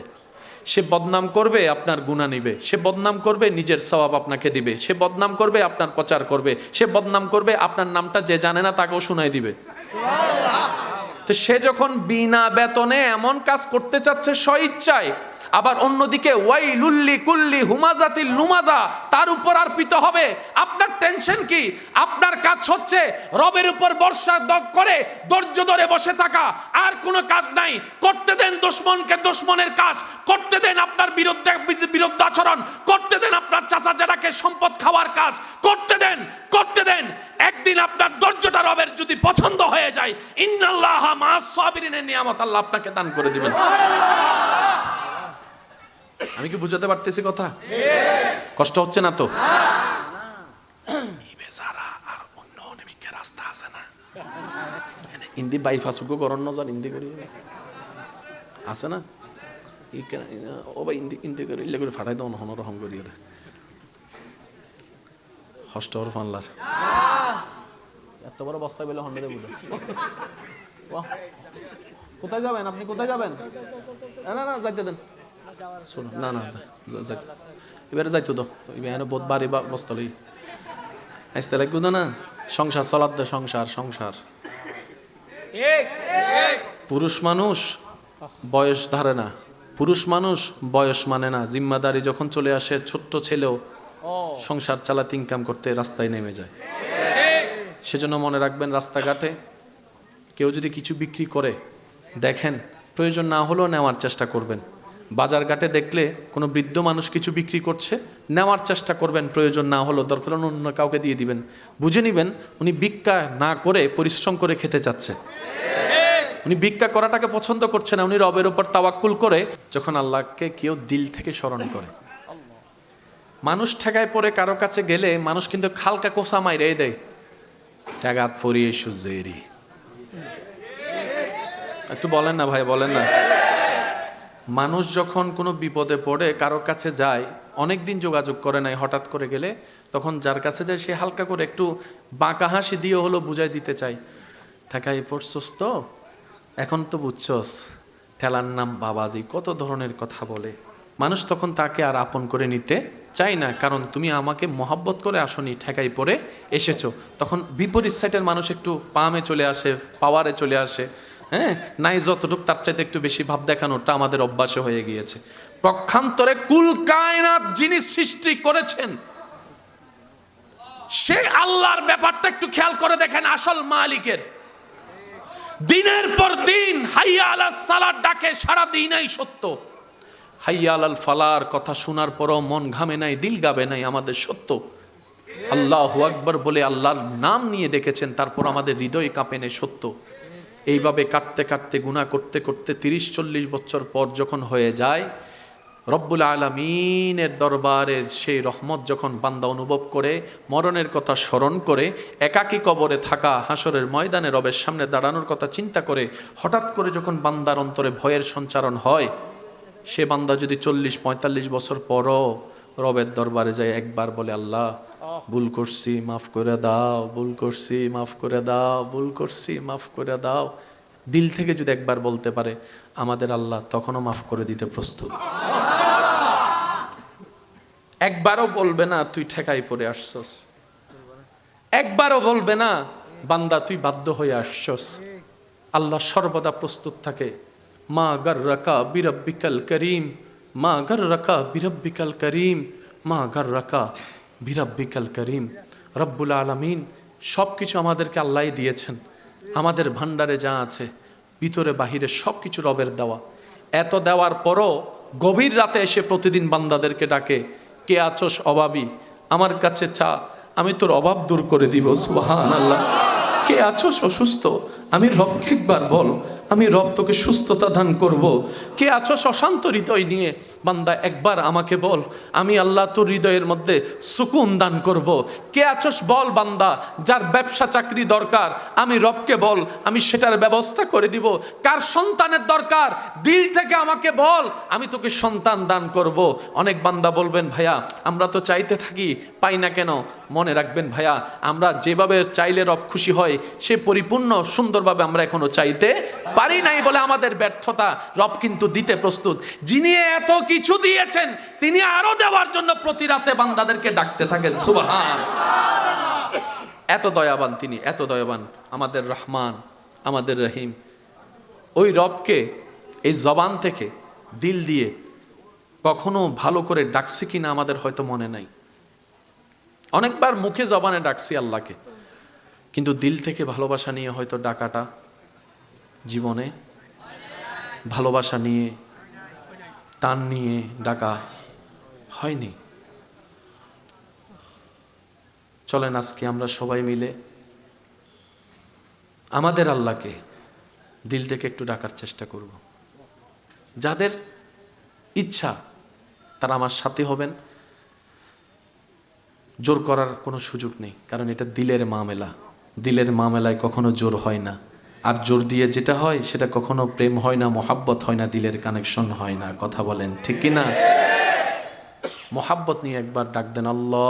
সে বদনাম করবে, আপনার গুনাহ নিবে। সে বদনাম করবে, নিজের সওয়াব আপনাকে দিবে। সে বদনাম করবে, আপনার প্রচার করবে। সে বদনাম করবে, আপনার নামটা যে জানে না তাকেও শোনাই দিবে। তো সে যখন বিনা বেতনে এমন কাজ করতে চাচ্ছে স্বইচ্ছায়, আবার অন্যদিকে ওয়াইলুল্লি কুল্লি হুমাজাতিল লুমাজা তার উপর আরপিত হবে, আপনার টেনশন কি? আপনার কাজ হচ্ছে রবের উপর ভরসা করে ধৈর্য ধরে বসে থাকা, আর কোনো কাজ নাই। করতে দেন দুশমনকে দুশমনের কাজ, করতে দেন আপনার বিরুদ্ধে আচরণ, করতে দেন আপনার চাচা জেঠাকে সম্পদ খাওয়ার কাজ, করতে দেন। একদিন আপনার ধৈর্যটা রবের যদি পছন্দ হয়ে যায়, ইন্নাল্লাহা মা'আস সাবিরিনের নিয়ামত আল্লাহ আপনাকে দান করে দিবেন। আমি কি বুঝাতে পারতেছি কথা? কষ্ট হচ্ছে না তো? আর অন্য অনেক রাস্তা আছে না, হিন্দি বাইফাসুকো করন না, যান হিন্দি করি আছে না? ও ভাই হিন্দি করে ইল্লে করে ফাটাই দাও, হন রহম করি হষ্ট হর ফানলার এত বড় বস্তা বেলে হন্ডে বুঝে কোথায় যাবেন আপনি? কোথায় যাবেন? না না যাইতে দেন, শুনুন না না যাইতে এবারে যাইতো তো এবার বোধ বাড়ি বা বস্তলেই আসতে লাগবে না। সংসার চলার দে, সংসার সংসার। পুরুষ মানুষ বয়স ধরে না, পুরুষ মানুষ বয়স মানে না। জিম্মাদারি যখন চলে আসে, ছোট্ট ছেলেও সংসার চালাতে ইনকাম করতে রাস্তায় নেমে যায়। সেজন্য মনে রাখবেন, রাস্তাঘাটে কেউ যদি কিছু বিক্রি করে দেখেন, প্রয়োজন না হলেও নেওয়ার চেষ্টা করবেন। বাজারঘাটে দেখলে কোনো বৃদ্ধ মানুষ কিছু বিক্রি করছে, নেওয়ার চেষ্টা করবেন। প্রয়োজন না হলেও দরকার অন্য কাউকে দিয়ে দিবেন। বুঝে নিবেন উনি ভিক্ষা না করে পরিশ্রম করে খেতে চাচ্ছে। উনি ভিক্ষা করাটাকে পছন্দ করছে না, উনি রবের উপর তাওয়াক্কুল করে। যখন আল্লাহকে কেউ দিল থেকে স্মরণ করে, মানুষ ঠেকায় পড়ে কারো কাছে গেলে মানুষ কিন্তু খালকা কোসা মাইরে দেয়, ঠেগাত ফরিয়ে সুজেরি। একটু বলেন না ভাই, বলেন না। মানুষ যখন কোনো বিপদে পড়ে কারো কাছে যায়, অনেক দিন যোগাযোগ করে নাই, হঠাৎ করে গেলে তখন যার কাছে যায় সে হালকা করে একটু বাঁকা হাসি দিয়ে হলো বুঝাই দিতে চাই, ঠেকাই পড়ছস তো, এখন তো বুঝছস, ঠেলার নাম বাবাজি, কত ধরনের কথা বলে। মানুষ তখন তাকে আর আপন করে নিতে চাই না, কারণ তুমি আমাকে মহাব্বত করে আসনি, ঠেকাই পড়ে এসেছো। তখন বিপরীত সাইটের মানুষ একটু পামে চলে আসে, পাওয়ারে চলে আসে। হ্যাঁ, নাই যতটুক তার চাইতে একটু বেশি ভাব দেখানোটা আমাদের অভ্যাসে হয়ে গিয়েছে। পক্ষান্তরে কুল কায়নাত যিনি সৃষ্টি করেছেন সেই আল্লাহর ব্যাপারটা একটু খেয়াল করে দেখেন। আসল মালিকের দিনের পর দিন হাইয়া আলাস সালাত ডাকে, সারা দিনই সত্য। হাইয়া আলাল ফালার কথা শোনার পরও মন ঘামে নাই, দিল গাবে নাই, আমাদের সত্য। আল্লাহু আকবার বলে আল্লাহর নাম নিয়ে ডেকেছেন, তারপর আমাদের হৃদয় কাঁপে নেই, সত্য। এইভাবে কাটতে কাটতে গুনাহ করতে করতে 30-40 বছর পর যখন হয়ে যায়, রব্বুল আলামিনের দরবারের সেই রহমত যখন বান্দা অনুভব করে, মরণের কথা স্মরণ করে, একাকী কবরে থাকা, হাসরের ময়দানে রবের সামনে দাঁড়ানোর কথা চিন্তা করে, হঠাৎ করে যখন বান্দার অন্তরে ভয়ের সঞ্চারণ হয়, সে বান্দা যদি 40-45 বছর পরও রবের দরবারে যায়, একবার বলে আল্লাহ ভুল করছি মাফ করে দাও, ভুল করছি মাফ করে দাও, ভুল করছি মাফ করে দাও, দিল থেকে যদি একবার বলতে পারে, আমাদের আল্লাহ তখনও মাফ করে দিতে প্রস্তুত। একবারও বলবে না তুই ঠেকাই পড়ে আসছস, একবারও বলবে না বান্দা তুই বাধ্য হয়ে আসছস। আল্লাহ সর্বদা প্রস্তুত থাকে। মা গাররাকা বিরাব্বিকাল করিম, মা গাররাকা বিরাব্বিকাল করিম, মা গাররাকা বিরাব্বিকাল করিম। রব্বুল আলামিন সব কিছু আমাদেরকে আল্লাহই দিয়েছেন। আমাদের ভান্ডারে যা আছে ভিতরে বাহিরে সব কিছু রবের দেওয়া। এত দেওয়ার পরও গভীর রাতে এসে প্রতিদিন বান্দাদেরকে ডাকে, কে আছোস অভাবী, আমার কাছে চা, আমি তোর অভাব দূর করে দিব। সুবহানাল্লাহ। কে আছোস অসুস্থ, আমি রবকে একবার বল, আমি রব তোকে সুস্থতা দান করব। কে আছোস অশান্ত হৃদয় নিয়ে, বান্দা একবার আমাকে বল, আমি আল্লাহ তোর হৃদয়ের মধ্যে সুকুন দান করব। কে আছোস বল বান্দা, যার ব্যবসা চাকরি দরকার, আমি রবকে বল, আমি সেটার ব্যবস্থা করে দিব। কার সন্তানের দরকার, দিল থেকে আমাকে বল, আমি তোকে সন্তান দান করব। অনেক বান্দা বলবেন, ভাইয়া আমরা তো চাইতে থাকি, পাই না কেন? মনে রাখবেন ভাইয়া, আমরা যেভাবে চাইলে রব খুশি হয় সে পরিপূর্ণ সুন্দরভাবে আমরা এখনো চাইতে পারি নাই বলে আমাদের ব্যর্থতা। রব কিন্তু দিতে প্রস্তুত। যিনি এত কিছু দিয়েছেন তিনি আরো দেওয়ার জন্য প্রতি রাতে বান্দাদেরকে ডাকতে থাকেন। সুবহান। এত দয়াবান তিনি, এত দয়াবান আমাদের রহমান, আমাদের রহিম। ওই রবকে এই জবান থেকে দিল দিয়ে কখনো ভালো করে ডাকছি কিনা আমাদের হয়তো মনে নাই। অনেকবার মুখে জবানে ডাকছি আল্লাহকে, কিন্তু দিল থেকে ভালোবাসা নিয়ে হয়তো ডাকাটা জীবনে, ভালোবাসা নিয়ে টান নিয়ে ডাকা হয়নি। চলেন আজকে আমরা সবাই মিলে আমাদের আল্লাহকে দিল থেকে একটু ডাকার চেষ্টা করব। যাদের ইচ্ছা তারা আমার সাথে হবেন। জোর করার কোনো সুযোগ নেই, কারণ এটা দিলের মামলা। দিলের মামলায় কখনো জোর হয় না, আর জোর দিয়ে যেটা হয় সেটা কখনো প্রেম হয় না, মোহাব্বত হয় না, দিলের কানেকশন হয় না। কথা বলেন ঠিক কি না? মোহাব্বত নিয়ে একবার ডাক দেন আল্লাহ।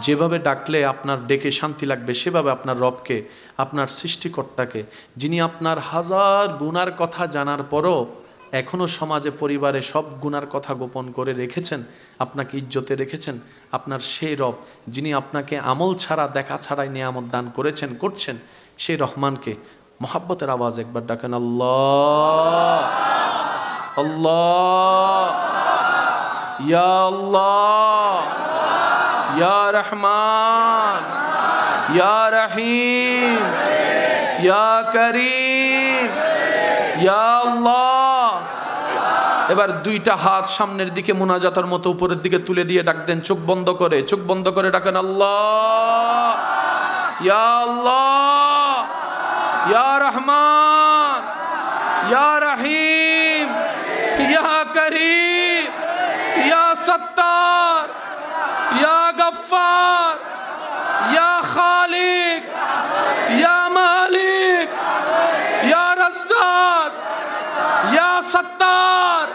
যেভাবে ডাকলে আপনার ডেকে শান্তি লাগবে সেভাবে আপনার রবকে, আপনার সৃষ্টিকর্তাকে, যিনি আপনার হাজার গুনার কথা জানার পরও এখনও সমাজে পরিবারে সব গুনার কথা গোপন করে রেখেছেন, আপনাকে ইজ্জতে রেখেছেন, আপনার সেই রব যিনি আপনাকে আমল ছাড়া দেখা ছাড়াই নিয়ামত দান করেছেন, করছেন, সেই রহমানকে মহাব্বতের আওয়াজ একবার ডাকেন, আল্লাহ আল্লাহ, ইয়া আল্লাহ, ইয়া রহমান, ইয়া রহিম, ইয়া করিম, ইয়া আল্লাহ। এবার দুইটা হাত সামনের দিকে মুনাজাতের মতো উপরের দিকে তুলে দিয়ে ডাক দেন, চোখ বন্ধ করে ডাকেন, আল্লাহ, ইয়া আল্লাহ, ইয়া রহমান, ইয়া রহিম, ইয়া করিম, ইয়া সত্তার, ইয়া গফফার, ইয়া খালিক, ইয়া মালিক, ইয়া রাজ্জাক, ইয়া সত্তার,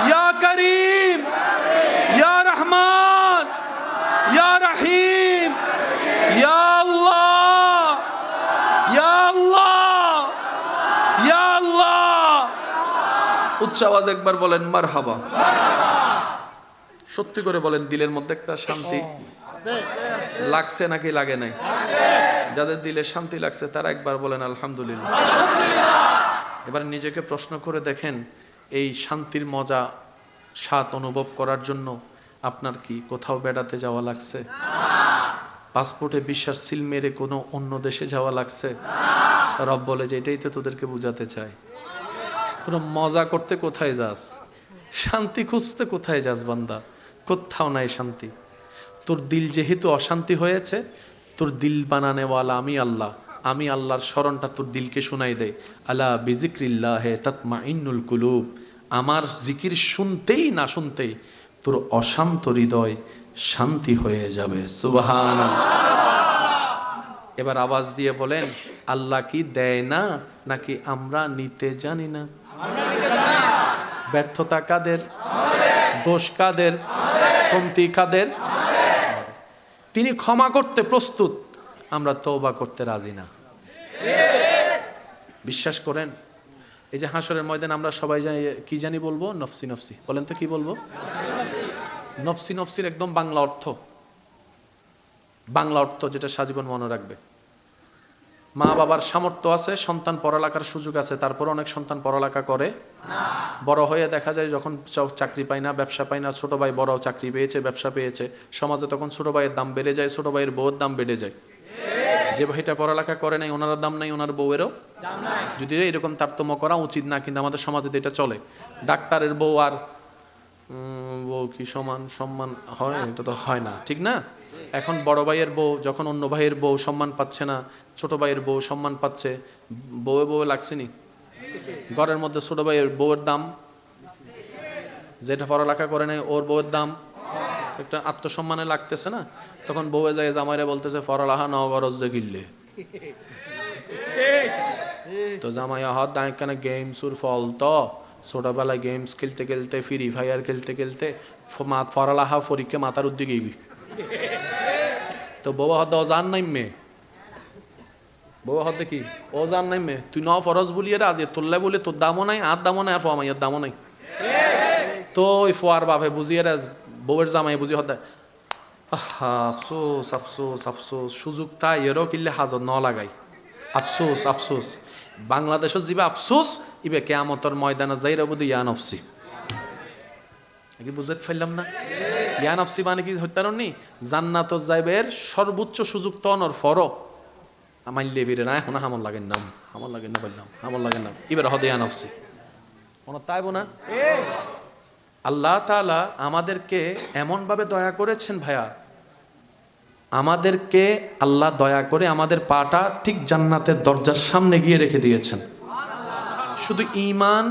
ইয়া করিম, ইয়া রহমান, ইয়া রহিম, ইয়া আল্লাহ, ইয়া আল্লাহ, ইয়া আল্লাহ। উচ্চ আওয়াজ একবার বলেন মারহাবা। সত্যি করে বলেন, দিলের মধ্যে একটা শান্তি লাগছে নাকি লাগে নাই? যাদের দিলে শান্তি লাগছে তারা একবার বলেন আলহামদুলিল্লাহ। এবার নিজেকে প্রশ্ন করে দেখেন, এই শান্তির মজা স্বাদ অনুভব করার জন্য আপনার কি কোথাও বেড়াতে যাওয়া লাগছে? পাসপোর্টে বিশ্বাস সিল মেরে কোনো অন্য দেশে যাওয়া লাগছে? রব বলে যে এটাই তো তোদেরকে বুঝাতে চাই, তোরা মজা করতে কোথায় যাস, শান্তি খুঁজতে কোথায় যাস বান্দা? কোথাও নাই শান্তি। তোর দিল যেহেতু অশান্তি হয়েছে, তোর দিল বানানেওয়ালা আমি আল্লাহ, আমি আল্লাহর স্মরণটা তোর দিলকে শোনাই দেয়। আলা বিজিক্রিল্লাহে তাতমাইন্নুল কুলুব। আমার জিকির শুনতেই না শুনতেই তোর অশান্ত হৃদয় শান্তি হয়ে যাবে। সুবহানাল্লাহ। এবার আওয়াজ দিয়ে বলেন, আল্লাহ কি দেয় না নাকি আমরা নিতে জানি না? ব্যর্থতা কাদের? দোষ কাদের? কমতি কাদের? তিনি ক্ষমা করতে প্রস্তুত, আমরা তওবা করতে রাজি না। বিশ্বাস করেন, এই যে হাসরের ময়দানে আমরা সবাই কি জানি বলবো? নফসি নফসি। বলেন তো কি বলবো? নফসি নফসির একদম বাংলা অর্থ যেটা সাজীবন মনে রাখবে। মা বাবার সামর্থ্য আছে, সন্তান পড়ালেখার সুযোগ আছে, তারপর অনেক সন্তান পড়ালেখা করে না। বড় হয়ে দেখা যায় যখন চাকরি পায় না, ব্যবসা পায় না, ছোট ভাই বড় চাকরি পেয়েছে, ব্যবসা পেয়েছে, সমাজে তখন ছোট ভাইয়ের দাম বেড়ে যায়, ছোট ভাইয়ের বউয়ের দাম বেড়ে যায়। যে ভাইটা পড়ালেখা করে নাই ওনার দাম নাই, ওনার বউয়েরও দাম নাই। যদিও এরকম তারতম্য করা উচিত না, কিন্তু আমাদের সমাজে এটা চলে। ডাক্তারের বউ আর বউ কি সমান সম্মান হয়? এটা তো হয় না, ঠিক না? এখন বড় ভাইয়ের বউ যখন অন্য ভাইয়ের বউ সম্মান পাচ্ছে না, ছোট ভাইয়ের বউ সম্মান পাচ্ছে, বউয়ে লাগছে নি? ঘরের মধ্যে ছোট ভাইয়ের বউয়ের দাম, যেটা পড়ালেখা করে নাই ওর বউয়ের দাম, একটা আত্মসম্মানে লাগতেছে না? তখন বউয়ে যায় জামাইরে বলতেছে পড়ালেখা ন গরজ যে গিললে, তো জামাই হাত দাঁড় কেন গেমসুর ফল তো ছোটবেলায় গেমস খেলতে খেলতে, ফ্রি ফায়ার খেলতে খেলতে পড়ালেখা পরীক্ষা মাথার উদ্দিকে গেবি, তো বউ হাত অজান নাই মেয়ে, বউ হাত দেখি অজান নাই মেয়ে, তুই ন ফরজ বলিয়ে রাজে তোল্লাই বলে তোর দামও নাই, আর দামও নাই, আর ফমাইয়ের দামও নাই। তো ওই ফোয়ার বাপে বুঝিয়ে রাজ বউয়ের জামাই বুঝিয়ে হত আফসোস আফসোস আফসোস, সুযোগ তাই এরও কিনলে হাজর ন লাগাই, আফসোস আফসোস। বাংলাদেশের যিবা আফসোস ইবে কিয়ামতের ময়দানে যাইরা বুঝি ইয়া নফসি। কি বুঝতে পারলাম না? ইয়া নফসি মানে কি হইতারনি? জান্নাত যাইবের সর্বোচ্চ সুযোগ তো অনর ফর মাইলে বিরে না, এখন হামল লাগেন নাম, হামল লাগেন না বললাম, হামল লাগেন নাম, এবার হদে ইয়া নফসি মনে তাইব না? আল্লাহ তাআলা আমাদেরকে এমনভাবে দয়া করেছেন ভাইয়া, আমাদেরকে আল্লাহ দয়া করে আমাদের পাটা ঠিক জান্নাতের দরজার সামনে গিয়ে রেখে দিয়েছেন। শুধু ঈমান,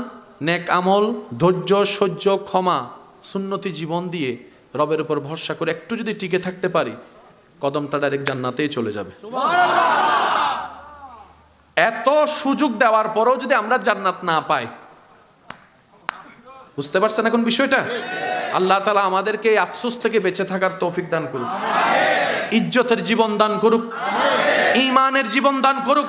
নেক আমল, ধৈর্য, সহ্য, ক্ষমা, সুন্নতি জীবন দিয়ে রবের উপর ভরসা করে একটু যদি টিকে থাকতে পারি, কদমটা ডাইরেক্ট জান্নাতেই চলে যাবে। এত সুযোগ দেওয়ার পরেও যদি আমরা জান্নাত না পাই, বুঝতে পারছেন এখন বিষয়টা? আল্লাহ তাআলা আমাদেরকে এই আফসোস থেকে বেঁচে থাকার তৌফিক দান করুন। ইজ্জতের জীবন দান করুক, ঈমানের জীবন দান করুক।